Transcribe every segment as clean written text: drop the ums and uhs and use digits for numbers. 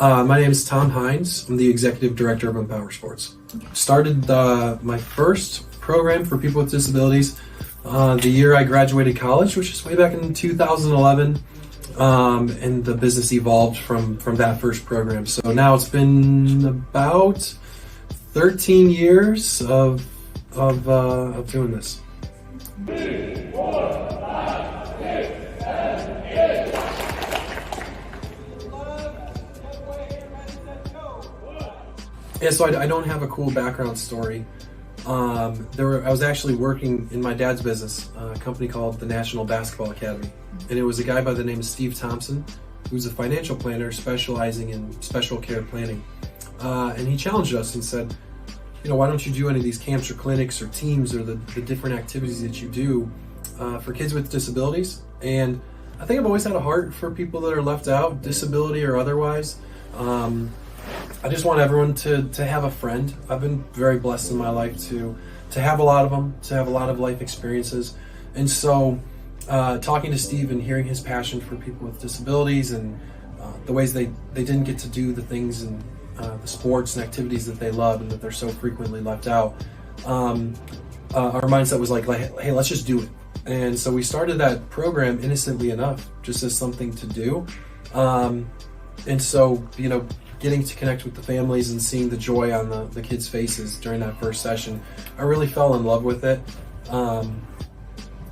My name is Tom Hines. I'm the Executive Director of Empower Sports. Started my first program for people with disabilities the year I graduated college, which is way back in 2011, and the business evolved from that first program. So now it's been about 13 years of doing this. Yeah, so I don't have a cool background story. I was actually working in my dad's business, a company called the National Basketball Academy. And it was a guy by the name of Steve Thompson, who's a financial planner specializing in special care planning. And he challenged us and said, why don't you do any of these camps or clinics or teams or the different activities that you do for kids with disabilities? And I think I've always had a heart for people that are left out, disability or otherwise. I just want everyone to have a friend. I've been very blessed in my life to have a lot of them, to have a lot of life experiences. And so talking to Steve and hearing his passion for people with disabilities and the ways they didn't get to do the things and the sports and activities that they love and that they're so frequently left out, our mindset was like, hey, let's just do it. And so we started that program innocently enough, just as something to do. And so, getting to connect with the families and seeing the joy on the kids' faces during that first session, I really fell in love with it.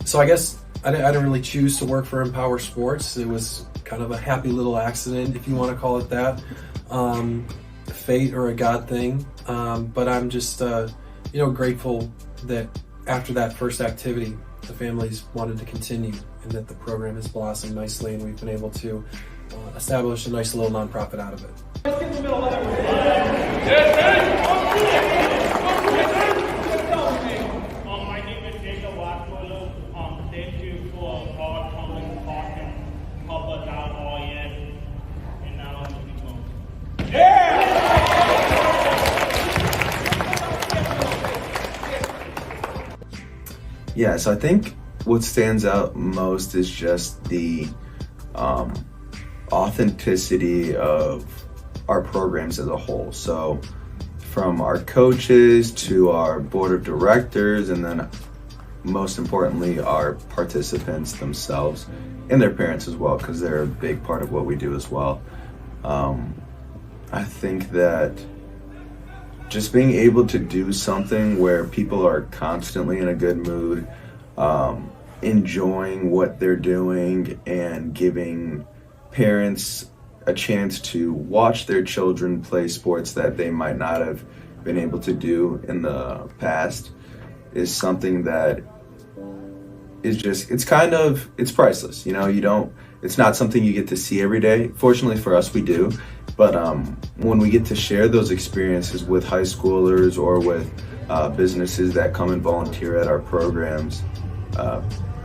So I guess I didn't really choose to work for Empower Sports. It was kind of a happy little accident, if you want to call it that, fate or a God thing. But I'm just, grateful that after that first activity, the families wanted to continue and that the program has blossomed nicely and we've been able to establish a nice little nonprofit out of it. My name is Kendall Yeager. Thank you for coming, Hawken Upper School, and now I'm looking home. Yeah, so I think what stands out most is just the authenticity of our programs as a whole. So from our coaches to our board of directors, and then most importantly, our participants themselves and their parents as well, because they're a big part of what we do as well. I think that just being able to do something where people are constantly in a good mood, enjoying what they're doing and giving parents a chance to watch their children play sports that they might not have been able to do in the past is something that is just, it's priceless. It's not something you get to see every day. Fortunately for us, we do. But when we get to share those experiences with high schoolers or with businesses that come and volunteer at our programs,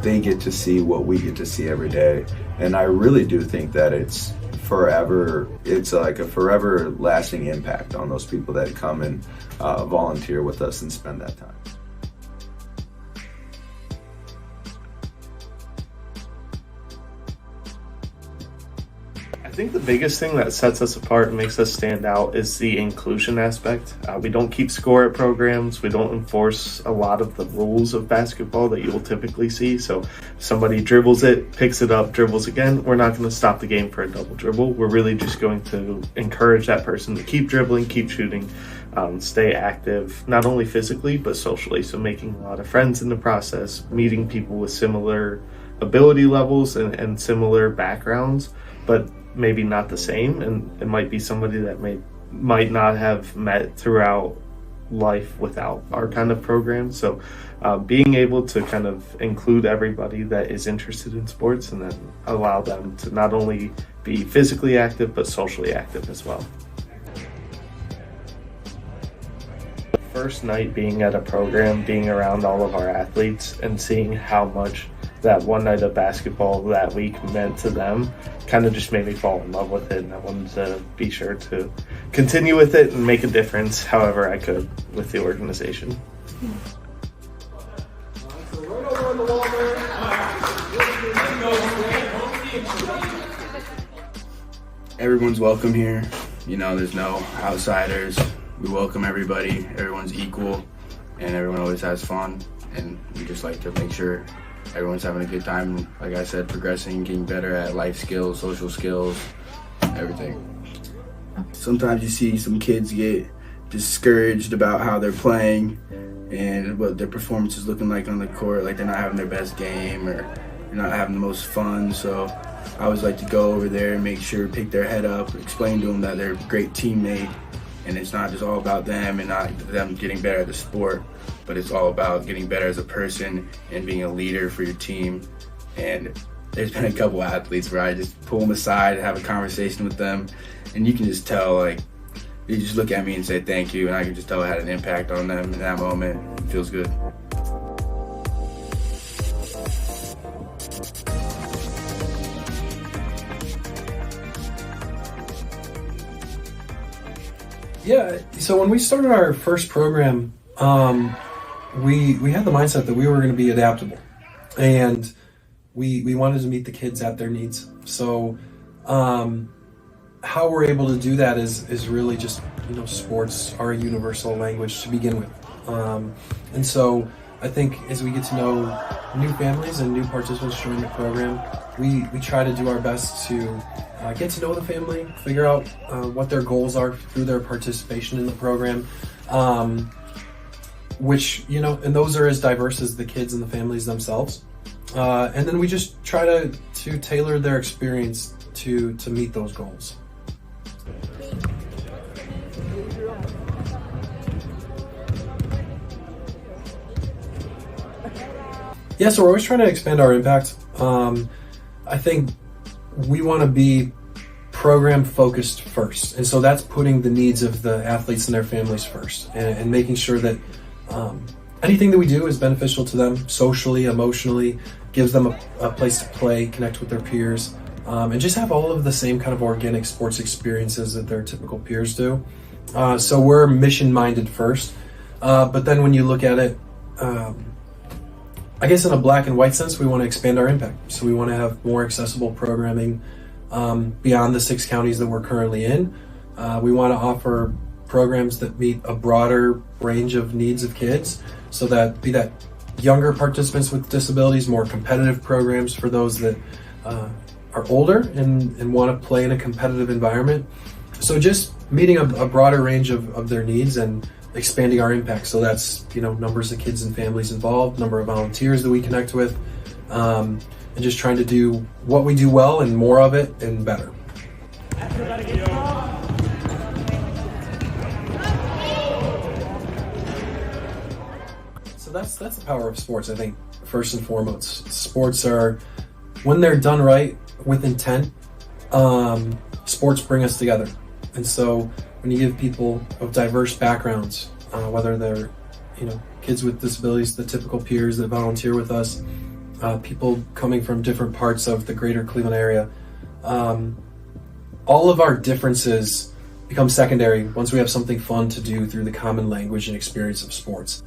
they get to see what we get to see every day. And I really do think that it's like a forever lasting impact on those people that come and volunteer with us and spend that time. I think the biggest thing that sets us apart and makes us stand out is the inclusion aspect. We don't keep score at programs. We don't enforce a lot of the rules of basketball that you will typically see. So if somebody dribbles it, picks it up, dribbles again, we're not going to stop the game for a double dribble. We're really just going to encourage that person to keep dribbling, keep shooting, stay active, not only physically, but socially. So making a lot of friends in the process, meeting people with similar ability levels and similar backgrounds, but maybe not the same, and it might be somebody that might not have met throughout life without our kind of program. So being able to kind of include everybody that is interested in sports and then allow them to not only be physically active but socially active as well. First night being at a program, being around all of our athletes and seeing how much that one night of basketball that week meant to them kind of just made me fall in love with it, and I wanted to be sure to continue with it and make a difference however I could with the organization. Everyone's welcome here. there's no outsiders. We welcome everybody. Everyone's equal, and everyone always has fun. And we just like to make sure everyone's having a good time. Like I said, progressing, getting better at life skills, social skills, everything. Sometimes you see some kids get discouraged about how they're playing and what their performance is looking like on the court, like they're not having their best game or they're not having the most fun. So I always like to go over there and make sure, pick their head up, explain to them that they're a great teammate, and it's not just all about them and not them getting better at the sport, but it's all about getting better as a person and being a leader for your team. And there's been a couple athletes where I just pull them aside and have a conversation with them, and you can just tell, like, they just look at me and say thank you, and I can just tell it had an impact on them in that moment. It feels good. Yeah, so when we started our first program, we had the mindset that we were going to be adaptable, and we wanted to meet the kids at their needs. So how we're able to do that is really just, sports are a universal language to begin with. And so I think as we get to know new families and new participants join the program, we try to do our best to get to know the family, figure out what their goals are through their participation in the program, which, and those are as diverse as the kids and the families themselves. And then we just try to tailor their experience to meet those goals. Yeah, so we're always trying to expand our impact. I think we want to be program focused first. And so that's putting the needs of the athletes and their families first, and making sure that anything that we do is beneficial to them socially, emotionally, gives them a place to play, connect with their peers, and just have all of the same kind of organic sports experiences that their typical peers do. So we're mission minded first. But then when you look at it, I guess in a black and white sense, we want to expand our impact. So we want to have more accessible programming beyond the 6 counties that we're currently in. We want to offer programs that meet a broader range of needs of kids, so that be that younger participants with disabilities, more competitive programs for those that are older and want to play in a competitive environment. So just meeting a broader range of their needs and expanding our impact. So that's, numbers of kids and families involved, number of volunteers that we connect with, and just trying to do what we do well and more of it and better. So that's the power of sports, I think, first and foremost. Sports are, when they're done right with intent, sports bring us together. And so when you give people of diverse backgrounds, whether they're, kids with disabilities, the typical peers that volunteer with us, people coming from different parts of the greater Cleveland area, all of our differences become secondary once we have something fun to do through the common language and experience of sports.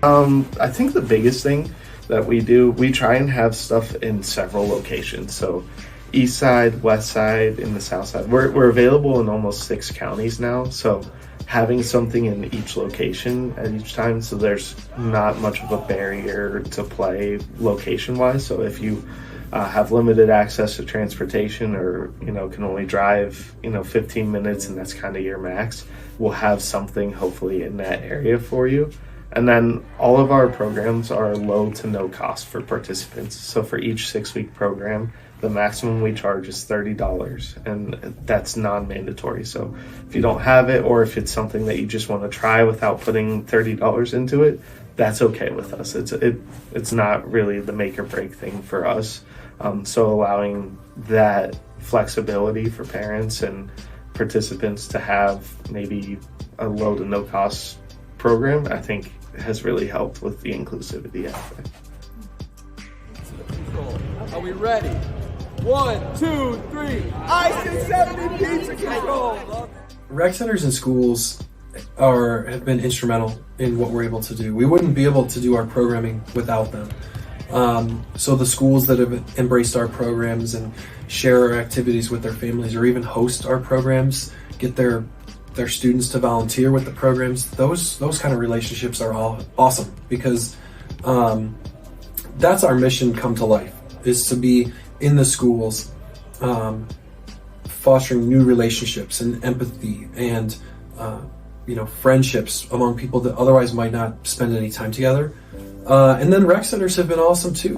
I think the biggest thing that we do, we try and have stuff in several locations. So east side, west side, and the south side. We're available in almost 6 counties now. So having something in each location at each time, so there's not much of a barrier to play location-wise. So if you have limited access to transportation, or can only drive 15 minutes and that's kind of your max, we'll have something hopefully in that area for you. And then all of our programs are low to no cost for participants. So for each 6-week program, the maximum we charge is $30, and that's non-mandatory. So if you don't have it, or if it's something that you just want to try without putting $30 into it, that's okay with us. It's not really the make or break thing for us. So allowing that flexibility for parents and participants to have maybe a low to no cost program, I think has really helped with the inclusivity aspect. Are we ready? 1, 2, 3. Ice and 70 pizza control. Rec centers and schools have been instrumental in what we're able to do. We wouldn't be able to do our programming without them. So the schools that have embraced our programs and share our activities with their families, or even host our programs, get their students to volunteer with the programs, those kind of relationships are all awesome, because that's our mission come to life, is to be in the schools, fostering new relationships and empathy and friendships among people that otherwise might not spend any time together. And then rec centers have been awesome too.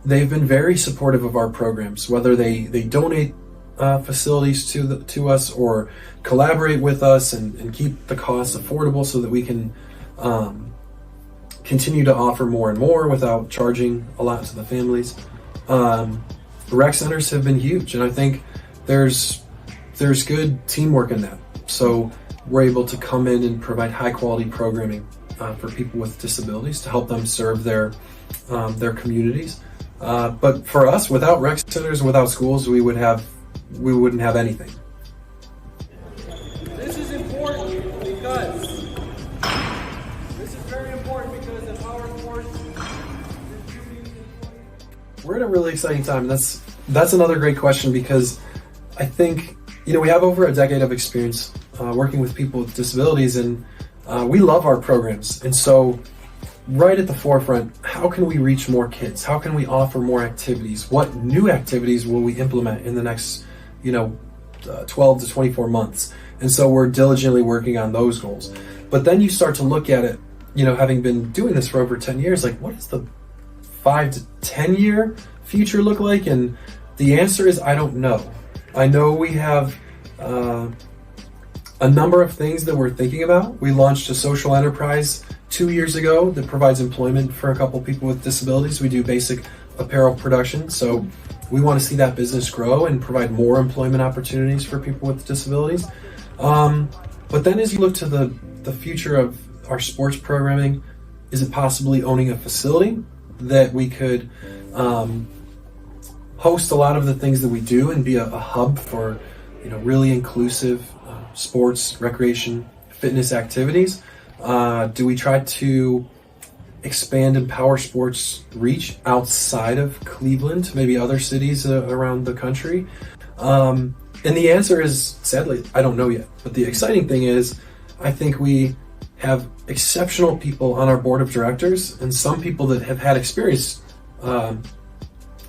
They've been very supportive of our programs, whether they donate facilities to us or collaborate with us and keep the costs affordable so that we can continue to offer more and more without charging a lot to the families. Rec centers have been huge, and I think there's good teamwork in that. So we're able to come in and provide high quality programming for people with disabilities to help them serve their communities. But for us, without rec centers, without schools, we wouldn't have anything. This is important because of our sports. We're at a really exciting time. That's another great question, because I think we have over a decade of experience working with people with disabilities, and we love our programs. And so right at the forefront, how can we reach more kids? How can we offer more activities? What new activities will we implement in the next 12 to 24 months? And so we're diligently working on those goals. But then you start to look at it, having been doing this for over 10 years, like, what does the 5 to 10 year future look like? And the answer is, I don't know. I know we have a number of things that we're thinking about. We launched a social enterprise 2 years ago that provides employment for a couple people with disabilities. We do basic apparel production, so we want to see that business grow and provide more employment opportunities for people with disabilities. But then as you look to the future of our sports programming, is it possibly owning a facility that we could host a lot of the things that we do and be a hub for really inclusive sports, recreation, fitness activities? Do we try to expand and power sports reach outside of Cleveland, maybe other cities around the country? And the answer is, sadly, I don't know yet. But the exciting thing is, I think we have exceptional people on our board of directors, and some people that have had experience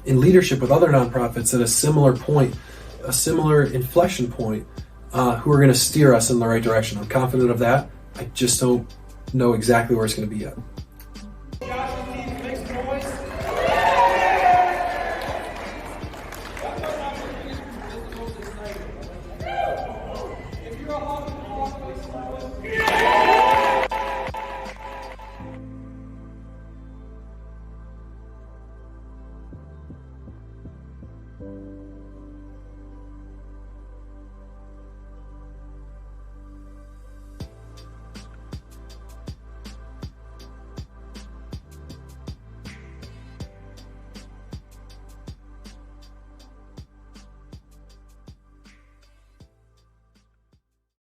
in leadership with other nonprofits at a similar point, a similar inflection point, who are going to steer us in the right direction. I'm confident of that. I just don't know exactly where it's going to be yet.